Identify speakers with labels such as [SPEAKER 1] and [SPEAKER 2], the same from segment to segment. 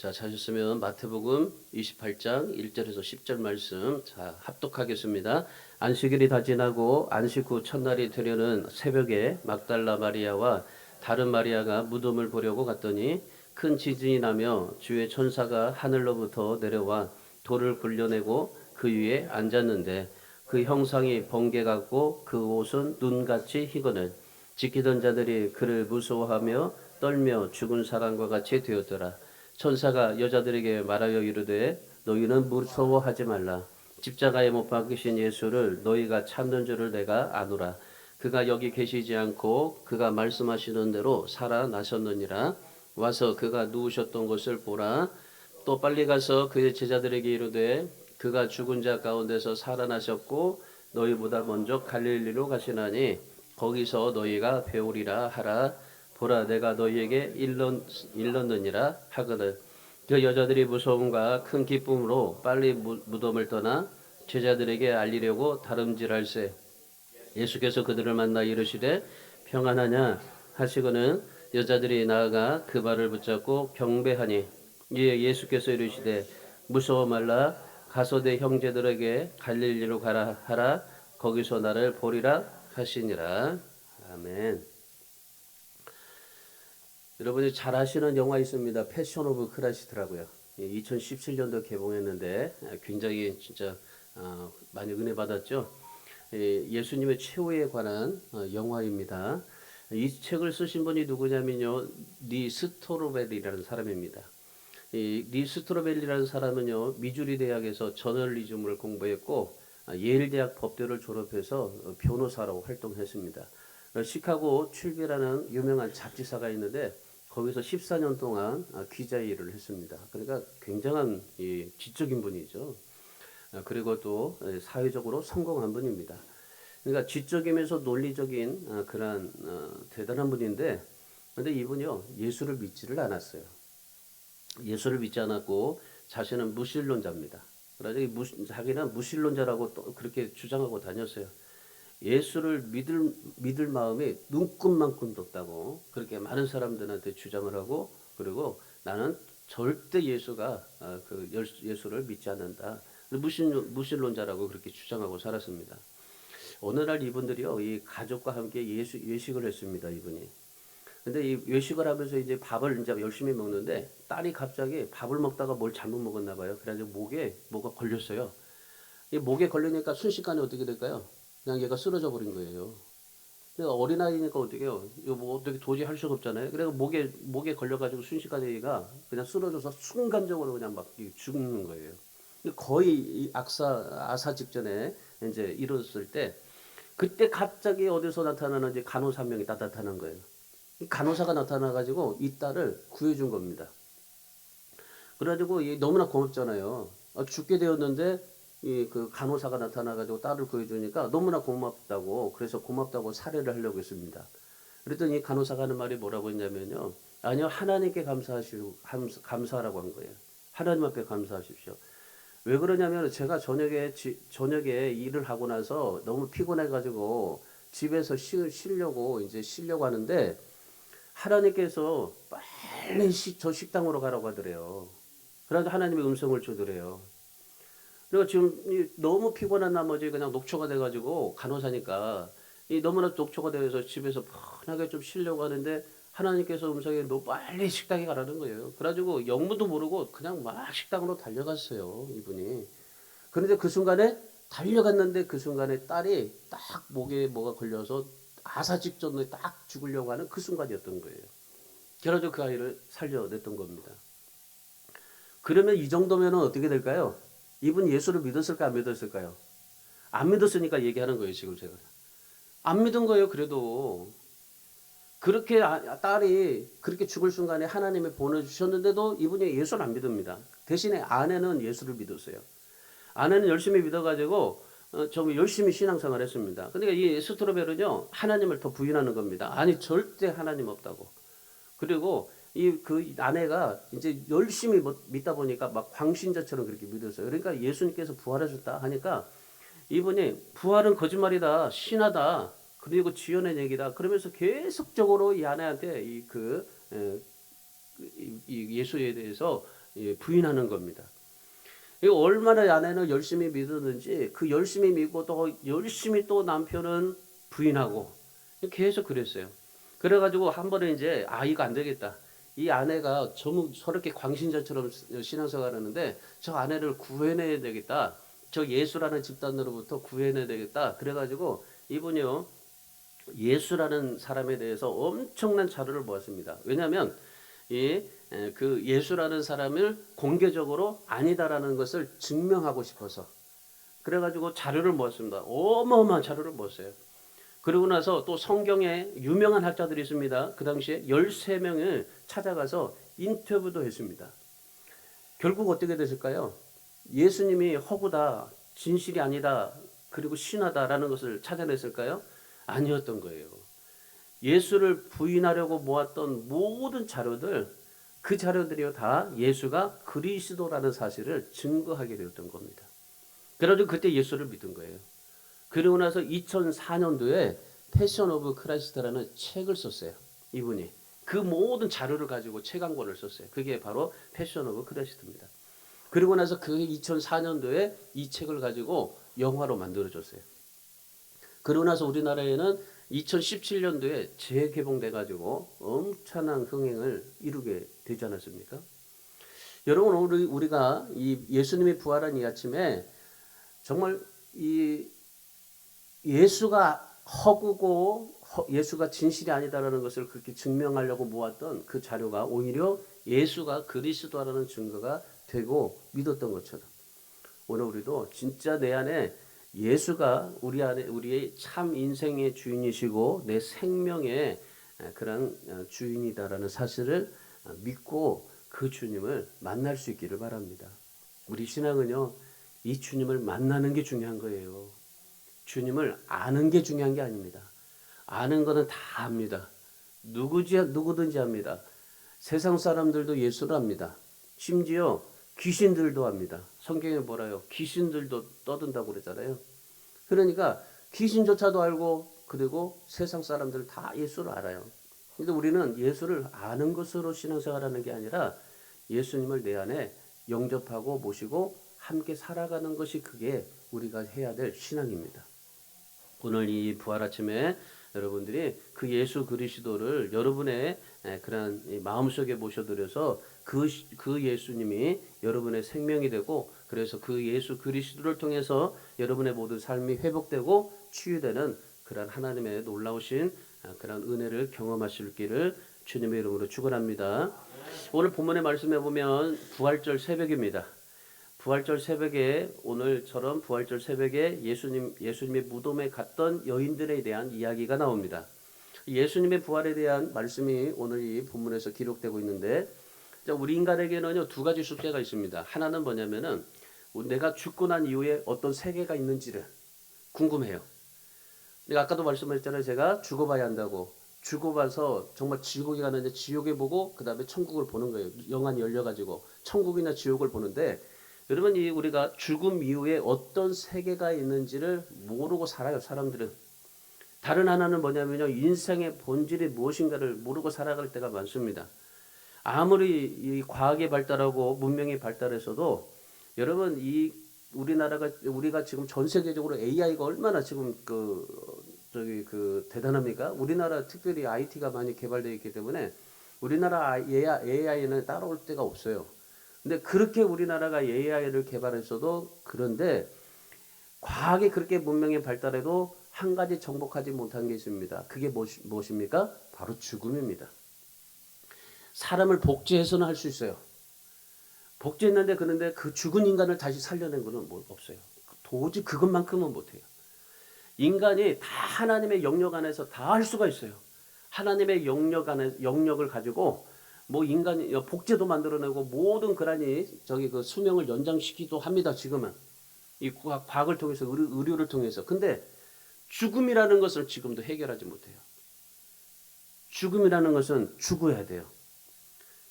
[SPEAKER 1] 자, 찾으셨으면 마태복음 28장 1절에서 10절 말씀 합독하겠습니다. 안식일이 다 지나고 안식 후 첫날이 되려는 새벽에 막달라 마리아와 다른 마리아가 무덤을 보려고 갔더니 큰 지진이 나며 주의 천사가 하늘로부터 내려와 돌을 굴려내고 그 위에 앉았는데 그 형상이 번개 같고 그 옷은 눈같이 희거늘 지키던 자들이 그를 무서워하며 떨며 죽은 사람과 같이 되었더라. 천사가 여자들에게 말하여 이르되 너희는 무서워하지 말라. 십자가에 못 박히신 예수를 너희가 찾는 줄을 내가 아노라. 그가 여기 계시지 않고 그가 말씀하시는 대로 살아나셨느니라. 와서 그가 누우셨던 것을 보라. 또 빨리 가서 그의 제자들에게 이르되 그가 죽은 자 가운데서 살아나셨고 너희보다 먼저 갈릴리로 가시나니 거기서 너희가 배우리라 하라. 보라 내가 너희에게 일렀느니라 하거든. 그 여자들이 무서움과 큰 기쁨으로 빨리 무덤을 떠나 제자들에게 알리려고 다름질할세. 예수께서 그들을 만나 이르시되 평안하냐 하시고는 여자들이 나아가 그 발을 붙잡고 경배하니 이에 예수께서 이르시되 무서워 말라. 가서 내 형제들에게 갈릴리로 가라 하라. 거기서 나를 보리라 하시니라. 아멘. 여러분이 잘 아시는 영화 있습니다. 패션 오브 크라이스트라고요. 2017년도 개봉했는데 굉장히 진짜 많이 은혜 받았죠. 예수님의 최후에 관한 영화입니다. 이 책을 쓰신 분이 누구냐면요, 리 스토로벨이라는 사람입니다. 리 스토로벨이라는 사람은요, 미주리 대학에서 저널리즘을 공부했고 예일 대학 법대를 졸업해서 변호사로 활동했습니다. 시카고 출비라는 유명한 잡지사가 있는데 거기서 14년 동안 기자 일을 했습니다. 그러니까 굉장한 지적인 분이죠. 그리고 또 사회적으로 성공한 분입니다. 그러니까 지적이면서 논리적인 그런 대단한 분인데, 근데 이분이요 예수를 믿지를 않았어요. 예수를 믿지 않았고 자신은 무신론자입니다. 그래서 자기는 무신론자라고 또 그렇게 주장하고 다녔어요. 예수를 믿을 마음이 눈끝만큼도 없다고 그렇게 많은 사람들한테 주장을 하고, 그리고 나는 절대 예수를 믿지 않는다. 무신론자라고 그렇게 주장하고 살았습니다. 어느 날 이분들이요, 이 가족과 함께 외식을 했습니다. 이분이. 근데 이 외식을 하면서 이제 밥을 이제 열심히 먹는데 딸이 갑자기 밥을 먹다가 뭘 잘못 먹었나 봐요. 그래가지고 목에 뭐가 걸렸어요. 이 목에 걸리니까 순식간에 어떻게 될까요? 그냥 얘가 쓰러져 버린 거예요. 그러니까 어린아이니까 어떻게요? 이거 뭐 어떻게 도저히 할 수가 없잖아요. 그래서 목에 걸려가지고 순식간에 얘가 그냥 쓰러져서 순간적으로 그냥 막 죽는 거예요. 거의 아사 직전에 이제 이뤘을 때, 그때 갑자기 어디서 나타나는 이제 간호사 한 명이 나타난 거예요. 이 간호사가 나타나가지고 이 딸을 구해준 겁니다. 그래가지고 너무나 고맙잖아요. 죽게 되었는데 그 간호사가 나타나가지고 딸을 구해주니까 너무나 고맙다고, 그래서 고맙다고 살해를 하려고 했습니다. 그랬더니 간호사가 하는 말이 뭐라고 했냐면요. 아니요, 하나님께 감사하라고 한 거예요. 하나님 앞에 감사하십시오. 왜 그러냐면 제가 저녁에 일을 하고 나서 너무 피곤해가지고 집에서 쉬려고 하는데 하나님께서 빨리 저 식당으로 가라고 하더래요. 그래서 하나님의 음성을 주더래요. 그리고 지금 너무 피곤한 나머지 그냥 녹초가 돼가지고 간호사니까 너무나 녹초가 돼서 집에서 편하게 좀 쉬려고 하는데 하나님께서 음성에 너 빨리 식당에 가라는 거예요. 그래가지고 영문도 모르고 그냥 막 식당으로 달려갔어요, 이분이. 그런데 그 순간에 달려갔는데 그 순간에 딸이 딱 목에 뭐가 걸려서 아사 직전에 딱 죽으려고 하는 그 순간이었던 거예요. 그래가지고 그 아이를 살려냈던 겁니다. 그러면 이 정도면 어떻게 될까요? 이분 예수를 믿었을까 안 믿었을까요? 안 믿었으니까 얘기하는 거예요, 지금 제가. 안 믿은 거예요, 그래도. 그렇게 딸이 그렇게 죽을 순간에 하나님이 보내주셨는데도 이분이 예수를 안 믿습니다. 대신에 아내는 예수를 믿었어요. 아내는 열심히 믿어가지고 좀 열심히 신앙생활 했습니다. 근데 이 스트로벨은요, 하나님을 더 부인하는 겁니다. 아니, 절대 하나님 없다고. 그리고 그 아내가 이제 열심히 믿다 보니까 막 광신자처럼 그렇게 믿었어요. 그러니까 예수님께서 부활하셨다 하니까 이분이 부활은 거짓말이다, 신하다, 그리고 지어낸 얘기다, 그러면서 계속적으로 이 아내한테 이 예수에 대해서 부인하는 겁니다. 이거 얼마나 아내는 열심히 믿었는지 그 열심히 믿고 또 열심히 또 남편은 부인하고 계속 그랬어요. 그래가지고 한 번에 이제 이거 안 되겠다. 이 아내가 저렇게 광신자처럼 신앙생활 하는데 저 아내를 구해내야 되겠다. 저 예수라는 집단으로부터 구해내야 되겠다. 그래가지고 이분이요 예수라는 사람에 대해서 엄청난 자료를 모았습니다. 왜냐하면 그 예수라는 사람을 공개적으로 아니다라는 것을 증명하고 싶어서 그래가지고 자료를 모았습니다. 어마어마한 자료를 모았어요. 그러고 나서 또 성경에 유명한 학자들이 있습니다. 그 당시에 13명을 찾아가서 인터뷰도 했습니다. 결국 어떻게 됐을까요? 예수님이 허구다, 진실이 아니다, 그리고 신하다라는 것을 찾아냈을까요? 아니었던 거예요. 예수를 부인하려고 모았던 모든 자료들, 그 자료들이요 다 예수가 그리스도라는 사실을 증거하게 되었던 겁니다. 그래가지고 그때 예수를 믿은 거예요. 그리고 나서 2004년도에 패션 오브 크라이스트라는 책을 썼어요. 이분이 그 모든 자료를 가지고 책 한 권을 썼어요. 그게 바로 패션 오브 크라이스트입니다. 그리고 나서 그 2004년도에 이 책을 가지고 영화로 만들어졌어요. 그러고 나서 우리나라에는 2017년도에 재개봉돼 가지고 엄청난 흥행을 이루게 되지 않았습니까? 여러분 우리가 이 예수님이 부활한 이 아침에 정말 이 예수가 허구고 예수가 진실이 아니다라는 것을 그렇게 증명하려고 모았던 그 자료가 오히려 예수가 그리스도라는 증거가 되고 믿었던 것처럼 오늘 우리도 진짜 내 안에 예수가 우리 안에 우리의 참 인생의 주인이시고 내 생명의 그런 주인이다라는 사실을 믿고 그 주님을 만날 수 있기를 바랍니다. 우리 신앙은요 이 주님을 만나는 게 중요한 거예요. 주님을 아는 게 중요한 게 아닙니다. 아는 거는 다 압니다. 누구든지 합니다. 세상 사람들도 예수를 합니다. 심지어 귀신들도 합니다. 성경에 뭐라요? 귀신들도 떠든다고 그러잖아요. 그러니까 귀신조차도 알고 그리고 세상 사람들 다 예수를 알아요. 근데 우리는 예수를 아는 것으로 신앙생활하는 게 아니라 예수님을 내 안에 영접하고 모시고 함께 살아가는 것이 그게 우리가 해야 될 신앙입니다. 오늘 이 부활 아침에 여러분들이 그 예수 그리스도를 여러분의 그런 마음속에 모셔드려서 그 예수님이 여러분의 생명이 되고 그래서 그 예수 그리스도를 통해서 여러분의 모든 삶이 회복되고 치유되는 그런 하나님의 놀라우신 그런 은혜를 경험하실 길을 주님의 이름으로 축원합니다. 오늘 본문의 말씀에 보면 부활절 새벽입니다. 부활절 새벽에 오늘처럼 부활절 새벽에 예수님의 무덤에 갔던 여인들에 대한 이야기가 나옵니다. 예수님의 부활에 대한 말씀이 오늘 이 본문에서 기록되고 있는데 우리 인간에게는요 두 가지 숙제가 있습니다. 하나는 뭐냐면은 내가 죽고 난 이후에 어떤 세계가 있는지를 궁금해요. 내가 아까도 말씀드렸잖아요. 제가 죽어봐야 한다고. 죽어봐서 정말 지옥에 가는데 지옥에 보고 그 다음에 천국을 보는 거예요. 영안이 열려가지고 천국이나 지옥을 보는데 여러분 우리가 죽음 이후에 어떤 세계가 있는지를 모르고 살아요. 사람들은. 다른 하나는 뭐냐면요. 인생의 본질이 무엇인가를 모르고 살아갈 때가 많습니다. 아무리 이 과학이 발달하고 문명이 발달해서도 여러분 우리가 지금 전 세계적으로 AI가 얼마나 지금 대단합니까? 우리나라 특별히 IT가 많이 개발되어 있기 때문에 우리나라 AI는 따라올 데가 없어요. 근데 그렇게 우리나라가 AI를 개발했어도 그런데 과학이 그렇게 문명이 발달해도 한 가지 정복하지 못한 게 있습니다. 그게 무엇입니까? 바로 죽음입니다. 사람을 복제해서는 할 수 있어요. 복제했는데 그런데 그 죽은 인간을 다시 살려낸 것은 없어요. 도저히 그것만큼은 못해요. 인간이 다 하나님의 영역 안에서 다 할 수가 있어요. 하나님의 영역을 가지고 인간이 복제도 만들어내고 모든 그러니 그 수명을 연장시키기도 합니다. 지금은 이 과학을 통해서 의료를 통해서. 근데 죽음이라는 것을 지금도 해결하지 못해요. 죽음이라는 것은 죽어야 돼요.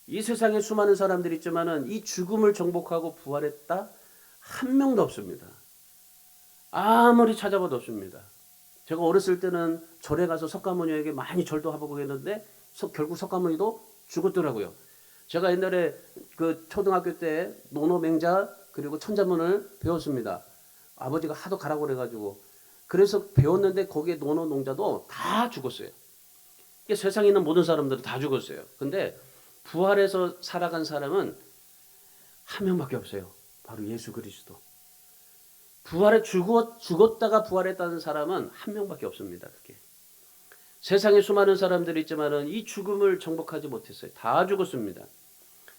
[SPEAKER 1] 이 세상에 수많은 사람들이 있지만은 이 죽음을 정복하고 부활했다 한 명도 없습니다. 아무리 찾아봐도 없습니다. 제가 어렸을 때는 절에 가서 석가모니에게 많이 절도 하고 했는데 결국 석가모니도 죽었더라고요. 제가 옛날에 그 초등학교 때 노노맹자 그리고 천자문을 배웠습니다. 아버지가 하도 가라고 그래가지고 그래서 배웠는데 거기에 노노농자도 다 죽었어요. 세상에 있는 모든 사람들은 다 죽었어요. 근데 부활해서 살아간 사람은 한 명밖에 없어요. 바로 예수 그리스도. 죽었다가 부활했다는 사람은 한 명밖에 없습니다. 그게. 세상에 수많은 사람들이 있지만은 이 죽음을 정복하지 못했어요. 다 죽었습니다.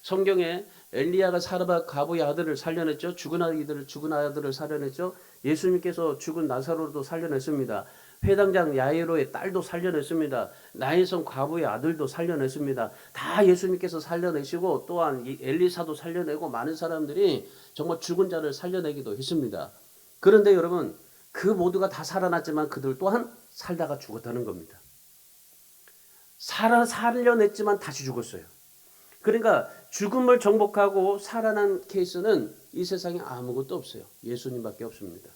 [SPEAKER 1] 성경에 엘리야가 사르밧 과부의 아들을 살려냈죠. 죽은 아들을 살려냈죠. 예수님께서 죽은 나사로도 살려냈습니다. 회당장 야이로의 딸도 살려냈습니다. 나인성 과부의 아들도 살려냈습니다. 다 예수님께서 살려내시고 또한 이 엘리사도 살려내고 많은 사람들이 정말 죽은 자를 살려내기도 했습니다. 그런데 여러분 그 모두가 다 살아났지만 그들 또한 살다가 죽었다는 겁니다. 살려냈지만 다시 죽었어요. 그러니까 죽음을 정복하고 살아난 케이스는 이 세상에 아무것도 없어요. 예수님밖에 없습니다.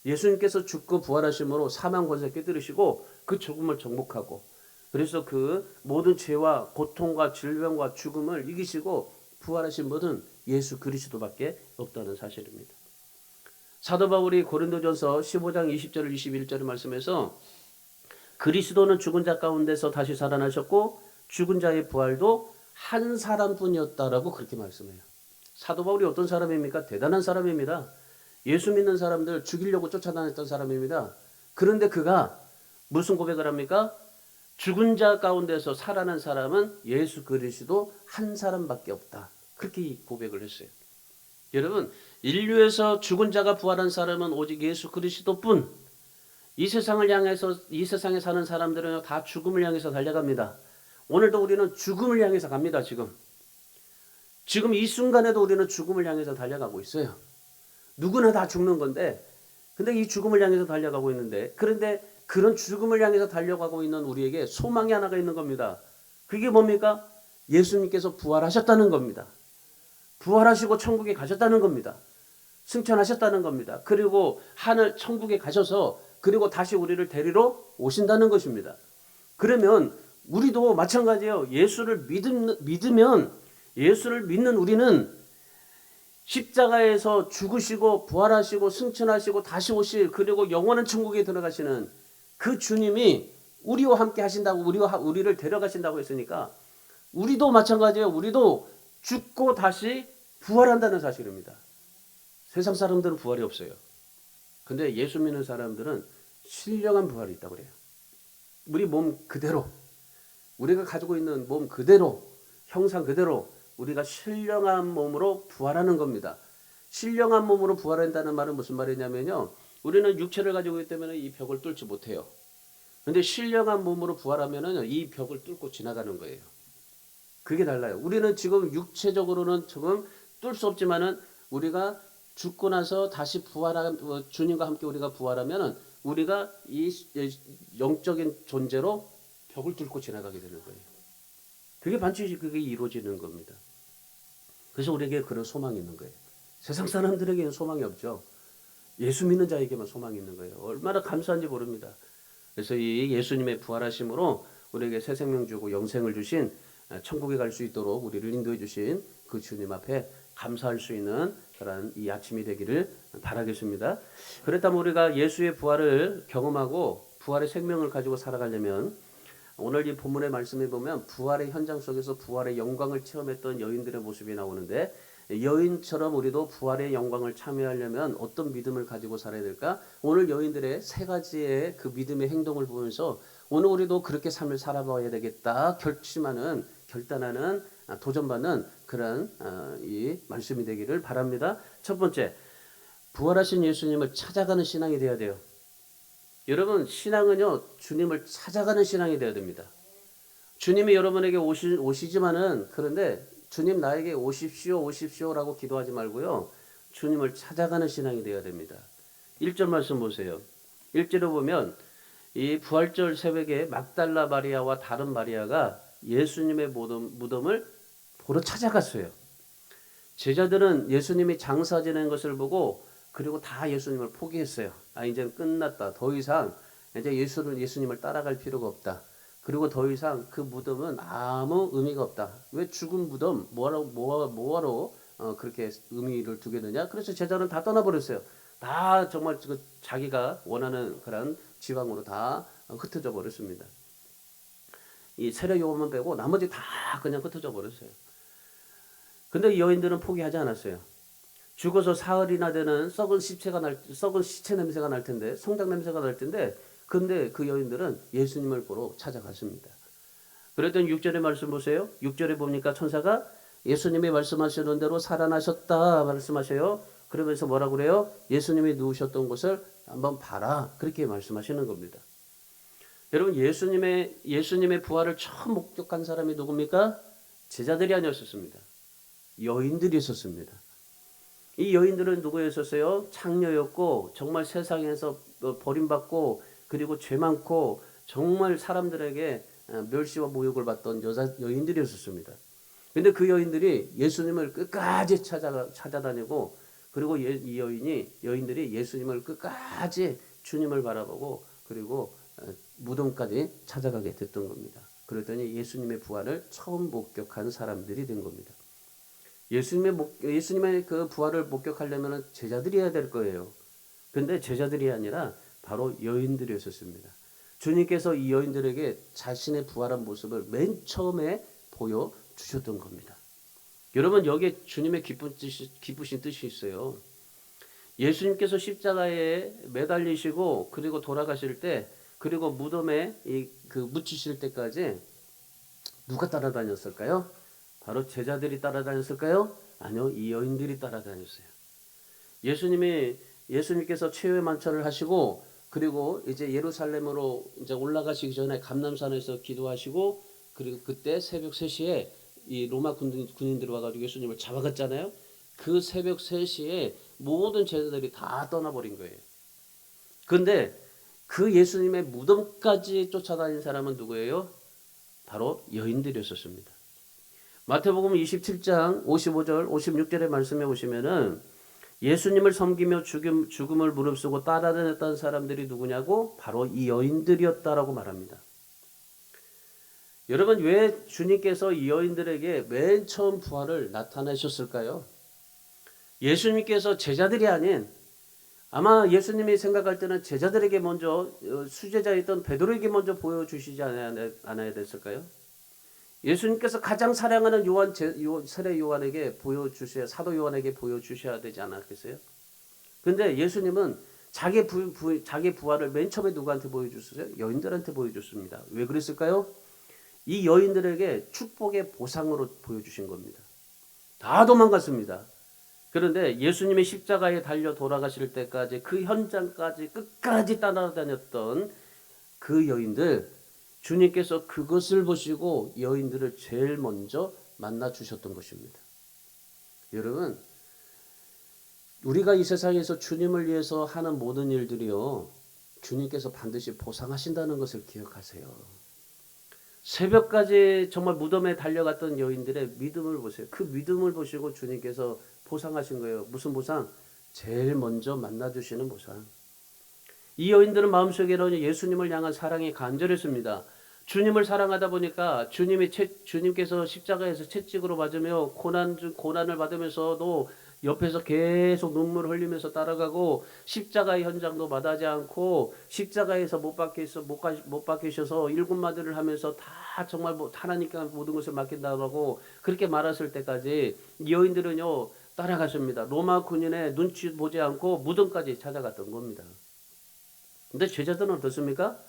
[SPEAKER 1] 예수님께서 죽고 부활하심으로 사망 권세 깨뜨리시고 그 죽음을 정복하고 그래서 그 모든 죄와 고통과 질병과 죽음을 이기시고 부활하신 분은 예수 그리스도밖에 없다는 사실입니다. 사도 바울이 고린도전서 15장 20절 21절의 말씀에서 그리스도는 죽은 자 가운데서 다시 살아나셨고 죽은 자의 부활도 한 사람뿐이었다라고 그렇게 말씀해요. 사도 바울이 어떤 사람입니까? 대단한 사람입니다. 예수 믿는 사람들 죽이려고 쫓아다녔던 사람입니다. 그런데 그가 무슨 고백을 합니까? 죽은 자 가운데서 살아난 사람은 예수 그리스도 한 사람밖에 없다. 그렇게 고백을 했어요. 여러분, 인류에서 죽은 자가 부활한 사람은 오직 예수 그리스도뿐. 이 세상에 사는 사람들은 다 죽음을 향해서 달려갑니다. 오늘도 우리는 죽음을 향해서 갑니다. 지금 이 순간에도 우리는 죽음을 향해서 달려가고 있어요. 누구나 다 죽는 건데 근데 이 죽음을 향해서 달려가고 있는데 그런데 그런 죽음을 향해서 달려가고 있는 우리에게 소망이 하나가 있는 겁니다. 그게 뭡니까? 예수님께서 부활하셨다는 겁니다. 부활하시고 천국에 가셨다는 겁니다. 승천하셨다는 겁니다. 그리고 하늘 천국에 가셔서 그리고 다시 우리를 데리러 오신다는 것입니다. 그러면 우리도 마찬가지예요. 예수를 믿으면 예수를 믿는 우리는 십자가에서 죽으시고 부활하시고 승천하시고 다시 오실 그리고 영원한 천국에 들어가시는 그 주님이 우리와 함께 하신다고 우리를 데려가신다고 했으니까 우리도 마찬가지예요. 우리도 죽고 다시 부활한다는 사실입니다. 세상 사람들은 부활이 없어요. 근데 예수 믿는 사람들은 신령한 부활이 있다고 그래요. 우리 몸 그대로 우리가 가지고 있는 몸 그대로 형상 그대로 우리가 신령한 몸으로 부활하는 겁니다. 신령한 몸으로 부활한다는 말은 무슨 말이냐면요. 우리는 육체를 가지고 있기 때문에 이 벽을 뚫지 못해요. 그런데 신령한 몸으로 부활하면은 이 벽을 뚫고 지나가는 거예요. 그게 달라요. 우리는 지금 육체적으로는 조금 뚫을 수 없지만은 우리가 죽고 나서 다시 주님과 함께 우리가 부활하면은 우리가 이 영적인 존재로 벽을 뚫고 지나가게 되는 거예요. 그게 반드시 그게 이루어지는 겁니다. 그래서 우리에게 그런 소망이 있는 거예요. 세상 사람들에게는 소망이 없죠. 예수 믿는 자에게만 소망이 있는 거예요. 얼마나 감사한지 모릅니다. 그래서 이 예수님의 부활하심으로 우리에게 새 생명 주고 영생을 주신 천국에 갈 수 있도록 우리를 인도해 주신 그 주님 앞에 감사할 수 있는 그런 이 아침이 되기를 바라겠습니다. 그렇다면 우리가 예수의 부활을 경험하고 부활의 생명을 가지고 살아가려면 오늘 이 본문의 말씀에 보면 부활의 현장 속에서 부활의 영광을 체험했던 여인들의 모습이 나오는데 여인처럼 우리도 부활의 영광을 참여하려면 어떤 믿음을 가지고 살아야 될까? 오늘 여인들의 세 가지의 그 믿음의 행동을 보면서 오늘 우리도 그렇게 삶을 살아봐야 되겠다 결단하는 도전받는 그런 이 말씀이 되기를 바랍니다. 첫 번째, 부활하신 예수님을 찾아가는 신앙이 되어야 돼요. 여러분 신앙은요 주님을 찾아가는 신앙이 되어야 됩니다. 주님이 여러분에게 오시지만은 그런데 주님 나에게 오십시오라고 기도하지 말고요. 주님을 찾아가는 신앙이 되어야 됩니다. 1절 말씀 보세요. 1절에 보면 이 부활절 새벽에 막달라 마리아와 다른 마리아가 예수님의 무덤을 보러 찾아갔어요. 제자들은 예수님이 장사 지낸 것을 보고 그리고 다 예수님을 포기했어요. 이제는 끝났다. 더 이상 이제 예수님을 따라갈 필요가 없다. 그리고 더 이상 그 무덤은 아무 의미가 없다. 왜 죽은 무덤 뭐하러 그렇게 의미를 두겠느냐? 그래서 제자는 다 떠나버렸어요. 다 정말 자기가 원하는 그런 지방으로 다 흩어져 버렸습니다. 이 세례 요한만 빼고 나머지 다 그냥 흩어져 버렸어요. 근데 이 여인들은 포기하지 않았어요. 죽어서 사흘이나 되는 썩은 시체 냄새가 날 텐데, 성장 냄새가 날 텐데, 근데 그 여인들은 예수님을 보러 찾아갔습니다. 그랬더니 6절의 말씀 보세요. 6절에 보니까 천사가 예수님이 말씀하시는 대로 살아나셨다 말씀하셔요. 그러면서 뭐라고 그래요? 예수님이 누우셨던 곳을 한번 봐라. 그렇게 말씀하시는 겁니다. 여러분, 예수님의 부활을 처음 목격한 사람이 누굽니까? 제자들이 아니었습니다. 여인들이 있었습니다. 이 여인들은 누구였었어요? 창녀였고 정말 세상에서 버림받고 그리고 죄 많고 정말 사람들에게 멸시와 모욕을 받던 여인들이었습니다. 근데 그 여인들이 예수님을 끝까지 찾아다니고 그리고 이 여인들이 예수님을 끝까지 주님을 바라보고 그리고 무덤까지 찾아가게 됐던 겁니다. 그랬더니 예수님의 부활을 처음 목격한 사람들이 된 겁니다. 예수님의 그 부활을 목격하려면 제자들이어야 될 거예요. 근데 제자들이 아니라 바로 여인들이었습니다. 주님께서 이 여인들에게 자신의 부활한 모습을 맨 처음에 보여주셨던 겁니다. 여러분, 여기에 주님의 기쁘신 뜻이 있어요. 예수님께서 십자가에 매달리시고 그리고 돌아가실 때 그리고 무덤에 묻히실 때까지 누가 따라다녔을까요? 바로 제자들이 따라다녔을까요? 아니요, 이 여인들이 따라다녔어요. 예수님께서 최후의 만찬을 하시고 그리고 이제 예루살렘으로 이제 올라가시기 전에 감람산에서 기도하시고 그리고 그때 새벽 3시에 이 로마 군인들이 와가지고 예수님을 잡아갔잖아요. 그 새벽 3시에 모든 제자들이 다 떠나버린 거예요. 그런데 그 예수님의 무덤까지 쫓아다닌 사람은 누구예요? 바로 여인들이었습니다. 마태복음 27장 55절 56절의 말씀에 보시면은 예수님을 섬기며 죽음을 무릅쓰고 따라다녔던 사람들이 누구냐고? 바로 이 여인들이었다라고 말합니다. 여러분, 왜 주님께서 이 여인들에게 맨 처음 부활을 나타내셨을까요? 예수님께서 제자들이 아닌 아마 예수님이 생각할 때는 제자들에게 먼저 수제자였던 베드로에게 먼저 보여주시지 않아야 됐을까요? 예수님께서 가장 사랑하는 세례 요한에게 사도 요한에게 보여주셔야 되지 않았겠어요? 근데 예수님은 자기 부활을 맨 처음에 누구한테 보여줬어요? 여인들한테 보여줬습니다. 왜 그랬을까요? 이 여인들에게 축복의 보상으로 보여주신 겁니다. 다 도망갔습니다. 그런데 예수님이 십자가에 달려 돌아가실 때까지 그 현장까지 끝까지 따라다녔던 그 여인들, 주님께서 그것을 보시고 여인들을 제일 먼저 만나 주셨던 것입니다. 여러분, 우리가 이 세상에서 주님을 위해서 하는 모든 일들이요, 주님께서 반드시 보상하신다는 것을 기억하세요. 새벽까지 정말 무덤에 달려갔던 여인들의 믿음을 보세요. 그 믿음을 보시고 주님께서 보상하신 거예요. 무슨 보상? 제일 먼저 만나주시는 보상. 이 여인들은 마음속에는 예수님을 향한 사랑이 간절했습니다. 주님을 사랑하다 보니까 주님께서 십자가에서 채찍으로 맞으며 고난을 받으면서도 옆에서 계속 눈물을 흘리면서 따라가고 십자가의 현장도 마다하지 않고 십자가에서 못 박히셔서 일곱마디를 하면서 다 정말 하나님께 모든 것을 맡긴다고 그렇게 말했을 때까지 이 여인들은요 따라갔습니다. 로마 군인의 눈치 보지 않고 무덤까지 찾아갔던 겁니다. 근데 제자들은 어떻습니까?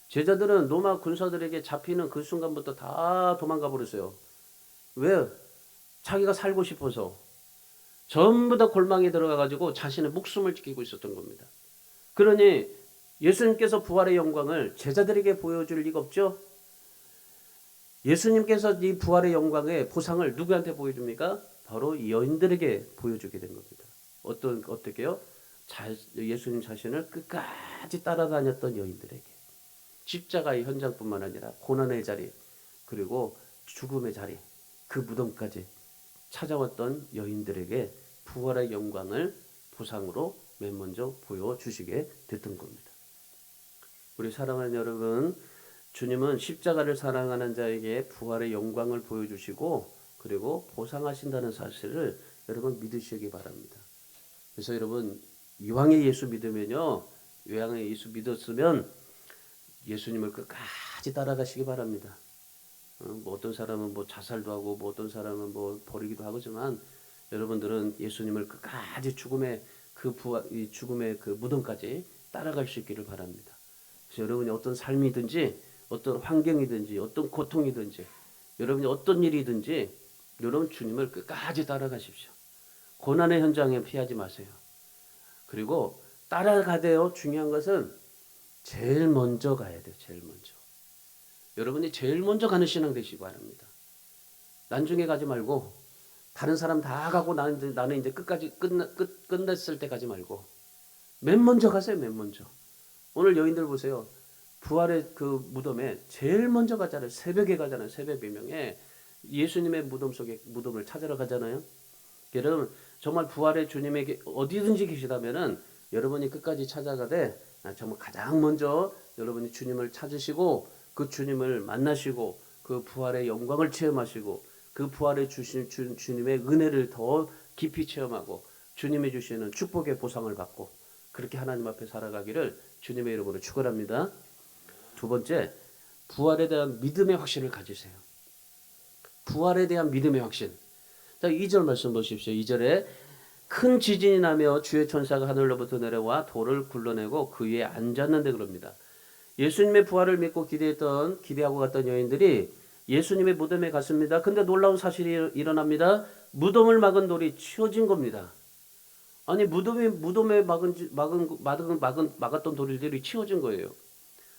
[SPEAKER 1] 제자들은 로마 군사들에게 잡히는 그 순간부터 다 도망가 버렸어요. 왜? 자기가 살고 싶어서. 전부 다 골망에 들어가가지고 자신의 목숨을 지키고 있었던 겁니다. 그러니 예수님께서 부활의 영광을 제자들에게 보여줄 리가 없죠? 예수님께서 이 부활의 영광의 보상을 누구한테 보여줍니까? 바로 이 여인들에게 보여주게 된 겁니다. 어떻게요? 예수님 자신을 끝까지 따라다녔던 여인들에게. 십자가의 현장뿐만 아니라 고난의 자리, 그리고 죽음의 자리, 그 무덤까지 찾아왔던 여인들에게 부활의 영광을 보상으로 맨 먼저 보여주시게 됐던 겁니다. 우리 사랑하는 여러분, 주님은 십자가를 사랑하는 자에게 부활의 영광을 보여주시고 그리고 보상하신다는 사실을 여러분 믿으시기 바랍니다. 그래서 여러분 이왕에 예수 믿으면요, 이왕에 예수 믿었으면 예수님을 끝까지 따라가시기 바랍니다. 뭐 어떤 사람은 뭐 자살도 하고 뭐 어떤 사람은 뭐 버리기도 하지만 여러분들은 예수님을 끝까지 죽음의 그 부활, 이 죽음의 그 무덤까지 따라갈 수 있기를 바랍니다. 그래서 여러분이 어떤 삶이든지 어떤 환경이든지 어떤 고통이든지 여러분이 어떤 일이든지 여러분 주님을 끝까지 따라가십시오. 고난의 현장에 피하지 마세요. 그리고 따라가되어 중요한 것은 제일 먼저 가야 돼요. 제일 먼저. 여러분이 제일 먼저 가는 신앙 되시기 바랍니다. 나중에 가지 말고 다른 사람 다 가고 나는 이제 끝까지 끝냈을 때 가지 말고 맨 먼저 가세요. 맨 먼저. 오늘 여인들 보세요. 부활의 그 무덤에 제일 먼저 가잖아요. 새벽에 가잖아요. 새벽 비명에 예수님의 무덤 속에 무덤을 찾으러 가잖아요. 여러분 정말 부활의 주님에게 어디든지 계시다면은 여러분이 끝까지 찾아가되 정말 가장 먼저 여러분이 주님을 찾으시고 그 주님을 만나시고 그 부활의 영광을 체험하시고 그 부활의 주님의 은혜를 더 깊이 체험하고 주님이 주시는 축복의 보상을 받고 그렇게 하나님 앞에 살아가기를 주님의 이름으로 축원합니다. 두 번째, 부활에 대한 믿음의 확신을 가지세요. 부활에 대한 믿음의 확신. 자, 2절 말씀 보십시오. 2절에 큰 지진이 나며 주의 천사가 하늘로부터 내려와 돌을 굴러내고 그 위에 앉았는데 그럽니다. 예수님의 부활을 믿고 기대하고 갔던 여인들이 예수님의 무덤에 갔습니다. 근데 놀라운 사실이 일어납니다. 무덤을 막은 돌이 치워진 겁니다. 아니 무덤에 막았던 돌들이 치워진 거예요.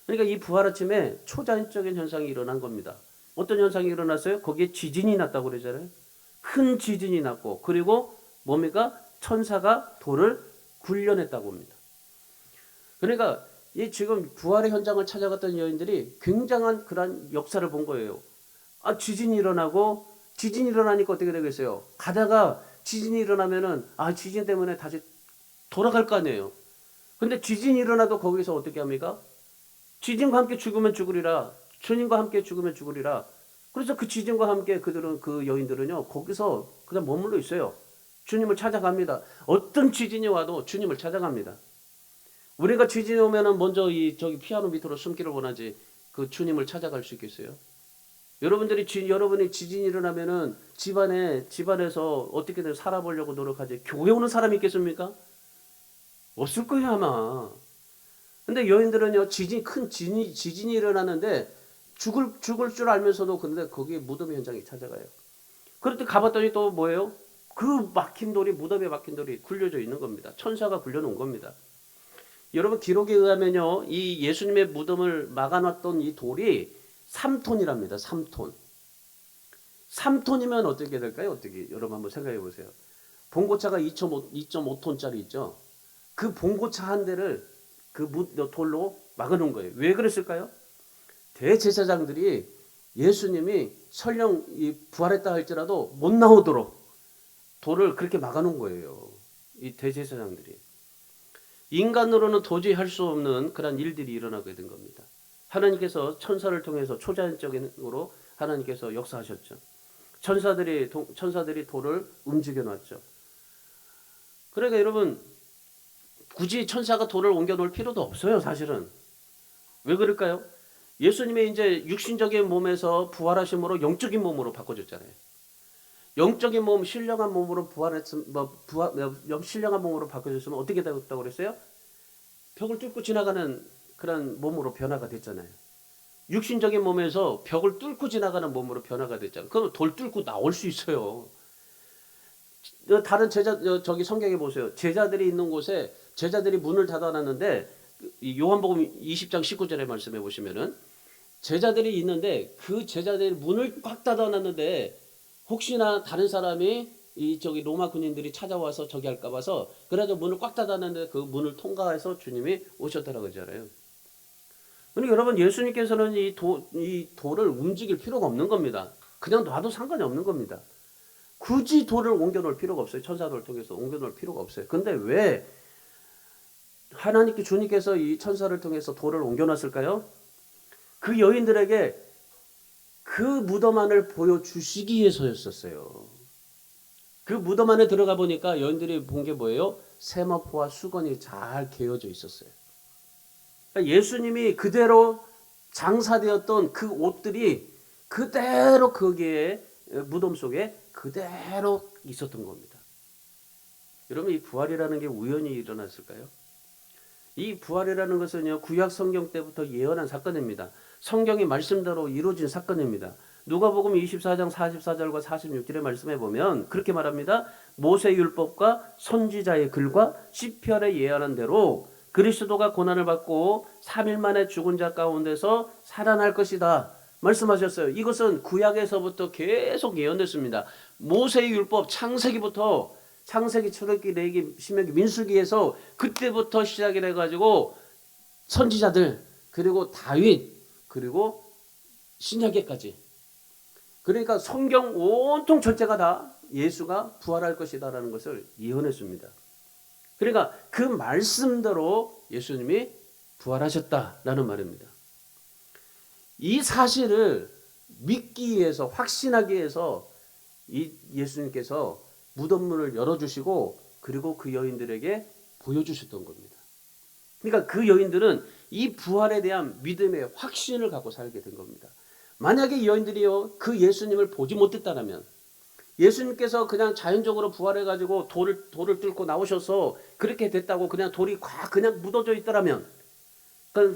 [SPEAKER 1] 그러니까 이 부활 아침에 초자연적인 현상이 일어난 겁니다. 어떤 현상이 일어났어요? 거기에 지진이 났다고 그러잖아요. 큰 지진이 났고 그리고 뭡니까? 천사가 돌을 굴려냈다고 합니다. 그러니까 이 지금 부활의 현장을 찾아갔던 여인들이 굉장한 그런 역사를 본 거예요. 지진이 일어나고 지진이 일어나니까 어떻게 되겠어요? 가다가 지진이 일어나면은 지진 때문에 다시 돌아갈 거 아니에요. 근데 지진이 일어나도 거기서 어떻게 합니까? 지진과 함께 죽으면 죽으리라. 주님과 함께 죽으면 죽으리라. 그래서 그 지진과 함께 그 여인들은요 거기서 그냥 머물러 있어요. 주님을 찾아갑니다. 어떤 지진이 와도 주님을 찾아갑니다. 우리가 지진이 오면은 먼저 저기 피아노 밑으로 숨기를 원하지 그 주님을 찾아갈 수 있겠어요? 여러분이 지진이 일어나면은 집안에서 어떻게든 살아보려고 노력하지 교회 오는 사람이 있겠습니까? 없을 거예요 아마. 근데 여인들은요 큰 지진이 일어나는데 죽을 줄 알면서도 근데 거기에 무덤의 현장에 찾아가요. 그런데 가봤더니 또 뭐예요? 그 무덤에 막힌 돌이 굴려져 있는 겁니다. 천사가 굴려놓은 겁니다. 여러분 기록에 의하면요 이 예수님의 무덤을 막아놨던 이 돌이 3톤이랍니다. 3톤. 3톤이면 어떻게 될까요? 여러분 한번 생각해 보세요. 봉고차가 2.5톤짜리 있죠. 그 봉고차 한 대를 그 돌로 막아놓은 거예요. 왜 그랬을까요? 대제사장들이 예수님이 설령 부활했다 할지라도 못 나오도록 돌을 그렇게 막아놓은 거예요. 이 대제사장들이. 인간으로는 도저히 할 수 없는 그런 일들이 일어나게 된 겁니다. 하나님께서 천사를 통해서 초자연적으로 하나님께서 역사하셨죠. 천사들이 돌을 움직여 놨죠. 그러니까 여러분 굳이 천사가 돌을 옮겨 놓을 필요도 없어요, 사실은. 왜 그럴까요? 예수님의 이제 육신적인 몸에서 부활하심으로 영적인 몸으로 바꿔줬잖아요. 영적인 몸, 신령한 몸으로 신령한 몸으로 바꿔줬으면 어떻게 되었다고 그랬어요? 벽을 뚫고 지나가는 그런 몸으로 변화가 됐잖아요. 육신적인 몸에서 벽을 뚫고 지나가는 몸으로 변화가 됐잖아요. 그럼 돌 뚫고 나올 수 있어요. 다른 저기 성경에 보세요. 제자들이 있는 곳에 제자들이 문을 닫아놨는데 요한복음 20장 19절에 말씀해 보시면은 제자들이 있는데 그 제자들이 문을 꽉 닫아놨는데 혹시나 다른 사람이 저기 로마 군인들이 찾아와서 저기 할까 봐서 그래도 문을 꽉 닫았는데 그 문을 통과해서 주님이 오셨다라고 하잖아요. 그러니까 여러분 예수님께서는 이 돌을 움직일 필요가 없는 겁니다. 그냥 놔도 상관이 없는 겁니다. 굳이 돌을 옮겨 놓을 필요가 없어요. 천사들을 통해서 옮겨 놓을 필요가 없어요. 근데 왜 주님께서 이 천사를 통해서 돌을 옮겨 놨을까요? 그 여인들에게 그 무덤 안을 보여주시기 위해서였었어요. 그 무덤 안에 들어가 보니까 여인들이 본 게 뭐예요? 세마포와 수건이 잘 개어져 있었어요. 그러니까 예수님이 그대로 장사되었던 그 옷들이 그대로 거기에 무덤 속에 그대로 있었던 겁니다. 여러분, 이 부활이라는 게 우연히 일어났을까요? 이 부활이라는 것은요, 구약 성경 때부터 예언한 사건입니다. 성경의 말씀대로 이루어진 사건입니다. 누가복음 24장 44절과 46절의 말씀에 보면 그렇게 말합니다. 모세 율법과 선지자의 글과 시편에 예언한 대로 그리스도가 고난을 받고 3일 만에 죽은 자 가운데서 살아날 것이다 말씀하셨어요. 이것은 구약에서부터 계속 예언됐습니다. 모세의 율법 창세기부터, 창세기, 출애굽기, 레위기, 신명기, 민수기에서 그때부터 시작이 돼가지고 선지자들, 그리고 다윗, 그리고 신약에까지, 그러니까 성경 온통 전체가 다 예수가 부활할 것이다라는 것을 예언했습니다. 그러니까 그 말씀대로 예수님이 부활하셨다라는 말입니다. 이 사실을 믿기 위해서, 확신하기 위해서 이 예수님께서 무덤문을 열어주시고 그리고 그 여인들에게 보여주셨던 겁니다. 그러니까 그 여인들은 이 부활에 대한 믿음의 확신을 갖고 살게 된 겁니다. 만약에 이 여인들이요, 그 예수님을 보지 못했다면, 예수님께서 그냥 자연적으로 부활해가지고 돌을 뚫고 나오셔서 그렇게 됐다고 그냥 돌이 그냥 묻어져 있더라면,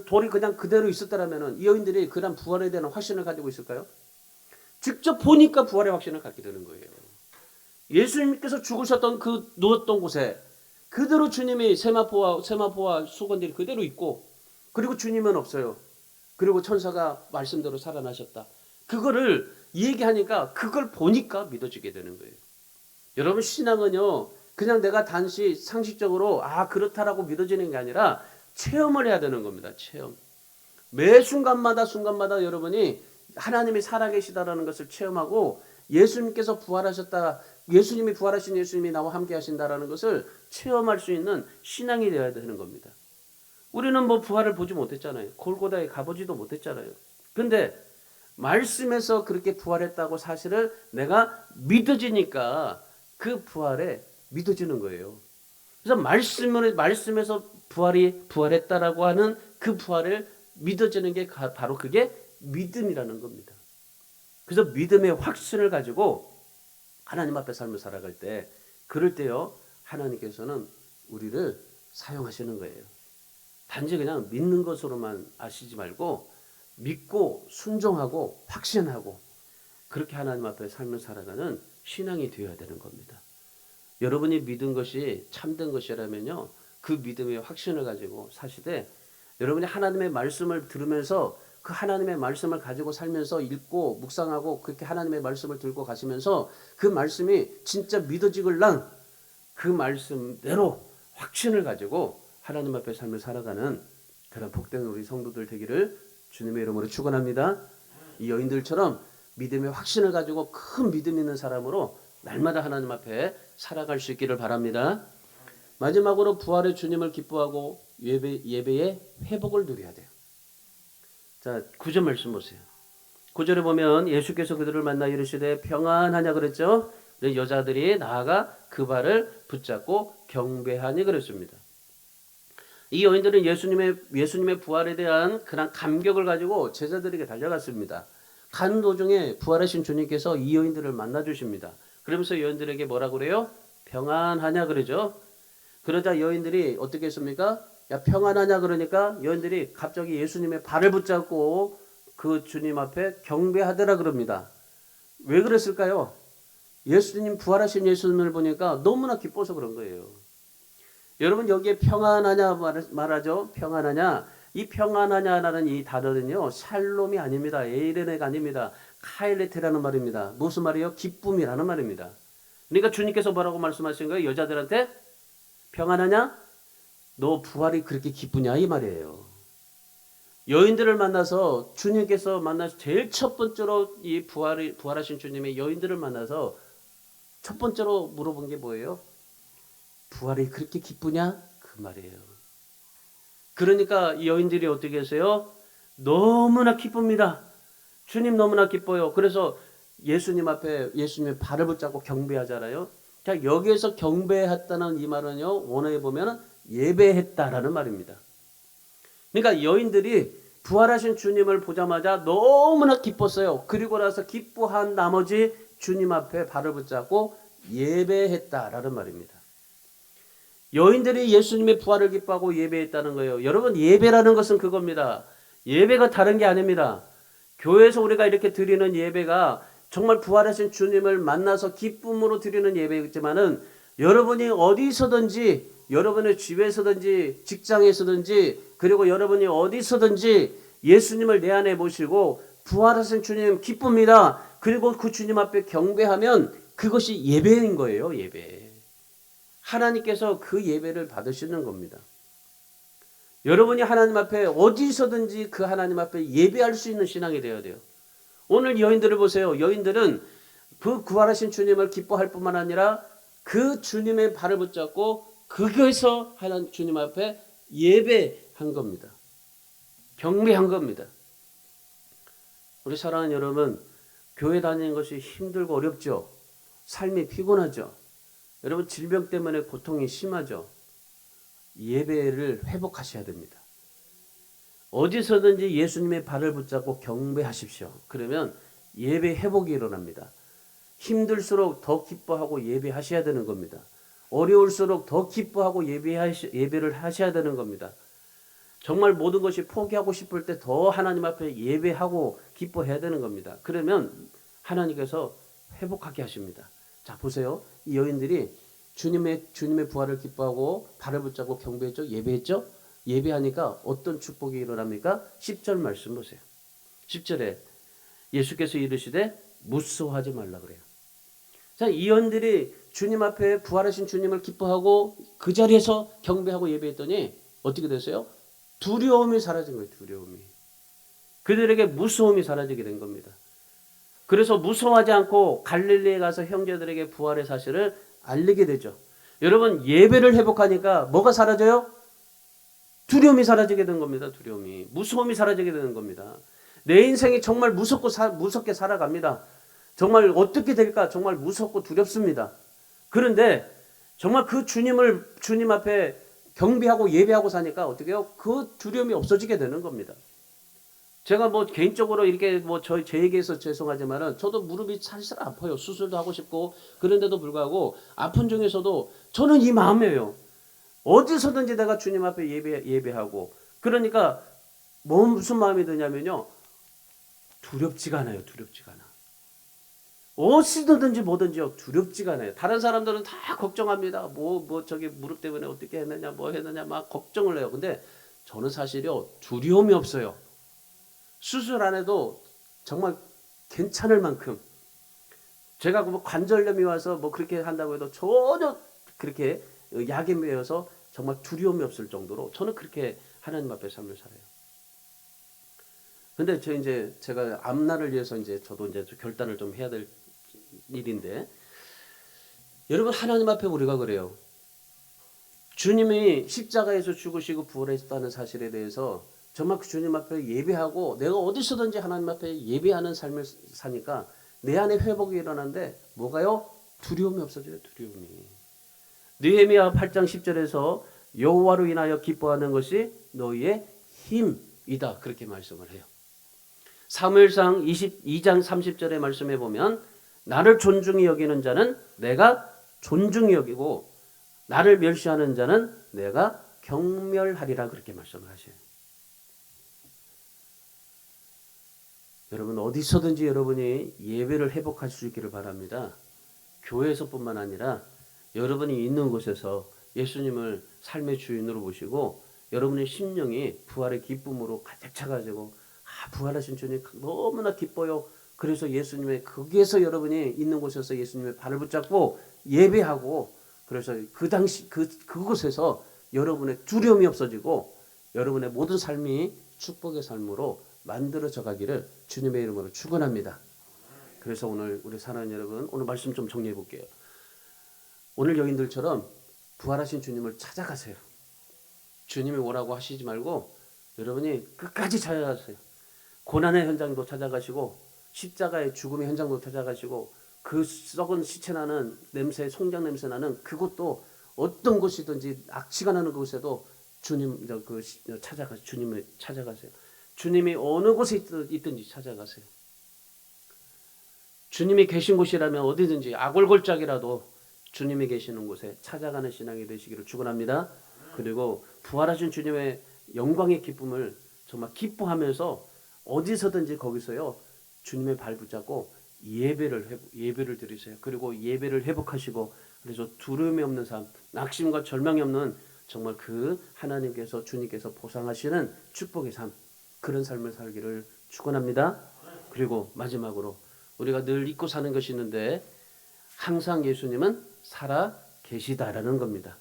[SPEAKER 1] 돌이 그냥 그대로 있었더라면 이 여인들이 그런 부활에 대한 확신을 가지고 있을까요? 직접 보니까 부활의 확신을 갖게 되는 거예요. 예수님께서 죽으셨던 그 누웠던 곳에 그대로 주님이 세마포와 수건들이 그대로 있고, 그리고 주님은 없어요. 그리고 천사가 말씀대로 살아나셨다. 그거를 얘기하니까 그걸 보니까 믿어지게 되는 거예요. 여러분, 신앙은요, 그냥 내가 단지 상식적으로 그렇다라고 믿어지는 게 아니라 체험을 해야 되는 겁니다. 체험. 매 순간마다 여러분이 하나님이 살아계시다라는 것을 체험하고, 예수님께서 부활하셨다, 예수님이 부활하신 예수님이 나와 함께 하신다라는 것을 체험할 수 있는 신앙이 되어야 되는 겁니다. 우리는 뭐 부활을 보지 못했잖아요. 골고다에 가보지도 못했잖아요. 근데 말씀에서 그렇게 부활했다고 사실을 내가 믿어지니까 그 부활에 믿어지는 거예요. 그래서 말씀에서 부활했다라고 하는 그 부활을 믿어지는 게 바로 그게 믿음이라는 겁니다. 그래서 믿음의 확신을 가지고 하나님 앞에 삶을 살아갈 때, 그럴 때요, 하나님께서는 우리를 사용하시는 거예요. 단지 그냥 믿는 것으로만 아시지 말고 믿고 순종하고 확신하고 그렇게 하나님 앞에 삶을 살아가는 신앙이 되어야 되는 겁니다. 여러분이 믿은 것이 참된 것이라면요, 그 믿음의 확신을 가지고 사시되, 여러분이 하나님의 말씀을 들으면서 그 하나님의 말씀을 가지고 살면서 읽고 묵상하고 그렇게 하나님의 말씀을 들고 가시면서 그 말씀이 진짜 믿어지걸랑 그 말씀대로 확신을 가지고 하나님 앞에 삶을 살아가는 그런 복된 우리 성도들 되기를 주님의 이름으로 축원합니다. 이 여인들처럼 믿음의 확신을 가지고 큰 믿음 있는 사람으로 날마다 하나님 앞에 살아갈 수 있기를 바랍니다. 마지막으로 부활의 주님을 기뻐하고 예배의 회복을 누려야 돼요. 자, 9절 말씀 보세요. 9절에 보면 예수께서 그들을 만나 이르시되 평안하냐 그랬죠. 여자들이 나아가 그 발을 붙잡고 경배하니 그랬습니다. 이 여인들은 예수님의 부활에 대한 그런 감격을 가지고 제자들에게 달려갔습니다. 가는 도중에 부활하신 주님께서 이 여인들을 만나 주십니다. 그러면서 여인들에게 뭐라 그래요? 평안하냐 그러죠. 그러자 여인들이 어떻게 했습니까? 야, 평안하냐 그러니까 여인들이 갑자기 예수님의 발을 붙잡고 그 주님 앞에 경배하더라 그럽니다. 왜 그랬을까요? 예수님, 부활하신 예수님을 보니까 너무나 기뻐서 그런 거예요. 여러분, 여기에 평안하냐 말하죠. 평안하냐. 이 평안하냐라는 이 단어는요, 샬롬이 아닙니다. 에이레네가 아닙니다. 카일레테라는 말입니다. 무슨 말이에요? 기쁨이라는 말입니다. 그러니까 주님께서 뭐라고 말씀하신 거예요? 여자들한테 평안하냐? 너 부활이 그렇게 기쁘냐? 이 말이에요. 여인들을 만나서 주님께서 만나서 제일 첫 번째로 이 부활하신 주님의 여인들을 만나서 첫 번째로 물어본 게 뭐예요? 부활이 그렇게 기쁘냐? 그 말이에요. 그러니까 이 여인들이 어떻게 했어요? 너무나 기쁩니다. 주님 너무나 기뻐요. 그래서 예수님 앞에 예수님의 발을 붙잡고 경배하잖아요. 자, 여기에서 경배했다는 이 말은요, 원어에 보면 예배했다라는 말입니다. 그러니까 여인들이 부활하신 주님을 보자마자 너무나 기뻤어요. 그리고 나서 기뻐한 나머지 주님 앞에 발을 붙잡고 예배했다라는 말입니다. 여인들이 예수님의 부활을 기뻐하고 예배했다는 거예요. 여러분, 예배라는 것은 그겁니다. 예배가 다른 게 아닙니다. 교회에서 우리가 이렇게 드리는 예배가 정말 부활하신 주님을 만나서 기쁨으로 드리는 예배이지만은 여러분이 어디서든지, 여러분의 집에서든지 직장에서든지, 그리고 여러분이 어디서든지 예수님을 내 안에 모시고 부활하신 주님 기쁩니다. 그리고 그 주님 앞에 경배하면 그것이 예배인 거예요. 예배. 하나님께서 그 예배를 받으시는 겁니다. 여러분이 하나님 앞에 어디서든지 그 하나님 앞에 예배할 수 있는 신앙이 되어야 돼요. 오늘 여인들을 보세요. 여인들은 그 구원하신 주님을 기뻐할 뿐만 아니라 그 주님의 발을 붙잡고 거기에서 하나님 주님 앞에 예배한 겁니다. 경배한 겁니다. 우리 사랑하는 여러분, 교회 다니는 것이 힘들고 어렵죠. 삶이 피곤하죠. 여러분, 질병 때문에 고통이 심하죠. 예배를 회복하셔야 됩니다. 어디서든지 예수님의 발을 붙잡고 경배하십시오. 그러면 예배 회복이 일어납니다. 힘들수록 더 기뻐하고 예배하셔야 되는 겁니다. 어려울수록 더 기뻐하고 예배를 하셔야 되는 겁니다. 정말 모든 것이 포기하고 싶을 때 더 하나님 앞에 예배하고 기뻐해야 되는 겁니다. 그러면 하나님께서 회복하게 하십니다. 자, 보세요. 이 여인들이 주님의 부활을 기뻐하고 발을 붙잡고 경배했죠. 예배했죠. 예배하니까 어떤 축복이 일어납니까? 10절 말씀 보세요. 10절에 예수께서 이르시되 무서워하지 말라 그래요. 자, 이 여인들이 주님 앞에 부활하신 주님을 기뻐하고 그 자리에서 경배하고 예배했더니 어떻게 됐어요? 두려움이 사라진 거예요. 두려움이. 그들에게 무서움이 사라지게 된 겁니다. 그래서 무서워하지 않고 갈릴리에 가서 형제들에게 부활의 사실을 알리게 되죠. 여러분, 예배를 회복하니까 뭐가 사라져요? 두려움이 사라지게 된 겁니다. 두려움이. 무서움이 사라지게 되는 겁니다. 내 인생이 정말 무섭게 살아갑니다. 정말 어떻게 될까? 정말 무섭고 두렵습니다. 그런데 정말 그 주님 앞에 경배하고 예배하고 사니까 어떻게 해요? 그 두려움이 없어지게 되는 겁니다. 제가 뭐 개인적으로 이렇게 뭐 제 얘기해서 죄송하지만은 저도 무릎이 사실 아파요. 수술도 하고 싶고 그런데도 불구하고 아픈 중에서도 저는 이 마음이에요. 어디서든지 내가 주님 앞에 예배하고 그러니까 무슨 마음이 드냐면요. 두렵지가 않아요. 두렵지가 않아. 어디서든지 뭐든지요. 두렵지가 않아요. 다른 사람들은 다 걱정합니다. 저기 무릎 때문에 어떻게 했느냐, 뭐 했느냐 막 걱정을 해요. 근데 저는 사실요. 두려움이 없어요. 수술 안 해도 정말 괜찮을 만큼 제가 뭐 관절염이 와서 뭐 그렇게 한다고 해도 전혀 그렇게 약에 매여서 정말 두려움이 없을 정도로 저는 그렇게 하나님 앞에 삶을 살아요. 근데 제가 앞날을 위해서 저도 결단을 좀 해야 될 일인데 여러분 하나님 앞에 우리가 그래요. 주님이 십자가에서 죽으시고 부활했다는 사실에 대해서 정말 그 주님 앞에 예배하고 내가 어디서든지 하나님 앞에 예배하는 삶을 사니까 내 안에 회복이 일어나는데 뭐가요? 두려움이 없어져요. 두려움이. 느헤미야 8장 10절에서 여호와로 인하여 기뻐하는 것이 너희의 힘이다. 그렇게 말씀을 해요. 사무엘상 22장 30절의 말씀에 보면 나를 존중히 여기는 자는 내가 존중히 여기고 나를 멸시하는 자는 내가 경멸하리라 그렇게 말씀을 하셔요. 여러분 어디서든지 여러분이 예배를 회복할 수 있기를 바랍니다. 교회에서뿐만 아니라 여러분이 있는 곳에서 예수님을 삶의 주인으로 모시고 여러분의 심령이 부활의 기쁨으로 가득 차가지고 부활하신 주님 너무나 기뻐요. 그래서 예수님의 거기에서 여러분이 있는 곳에서 예수님의 발을 붙잡고 예배하고 그래서 그 당시 그곳에서 여러분의 두려움이 없어지고 여러분의 모든 삶이 축복의 삶으로 만들어져 가기를 주님의 이름으로 축원합니다. 그래서 오늘 우리 사랑하는 여러분 오늘 말씀 좀 정리해 볼게요. 오늘 여인들처럼 부활하신 주님을 찾아가세요. 주님이 오라고 하시지 말고 여러분이 끝까지 찾아가세요. 고난의 현장도 찾아가시고 십자가의 죽음의 현장도 찾아가시고 그 썩은 시체 나는 냄새, 송장 냄새 나는 그곳도 어떤 곳이든지 악취가 나는 그곳에도 주님 주님을 찾아가세요. 주님이 어느 곳에 있든지 찾아가세요. 주님이 계신 곳이라면 어디든지 아골골짝이라도 주님이 계시는 곳에 찾아가는 신앙이 되시기를 축원합니다. 그리고 부활하신 주님의 영광의 기쁨을 정말 기뻐하면서 어디서든지 거기서요 주님의 발 붙잡고 예배를 드리세요. 그리고 예배를 회복하시고 그래서 두려움이 없는 삶, 낙심과 절망이 없는 정말 그 하나님께서 주님께서 보상하시는 축복의 삶, 그런 삶을 살기를 축원합니다. 그리고 마지막으로 우리가 늘 잊고 사는 것이 있는데 항상 예수님은 살아 계시다라는 겁니다.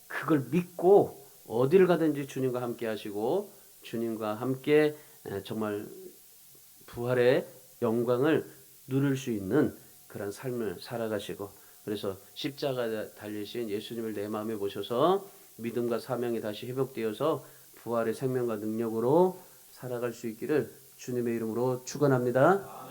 [SPEAKER 1] 그걸 믿고 어디를 가든지 주님과 함께 하시고 주님과 함께 정말 부활의 영광을 누릴 수 있는 그런 삶을 살아가시고 그래서 십자가 달리신 예수님을 내 마음에 모셔서 믿음과 사명이 다시 회복되어서 부활의 생명과 능력으로 살아갈 수 있기를 주님의 이름으로 축원합니다.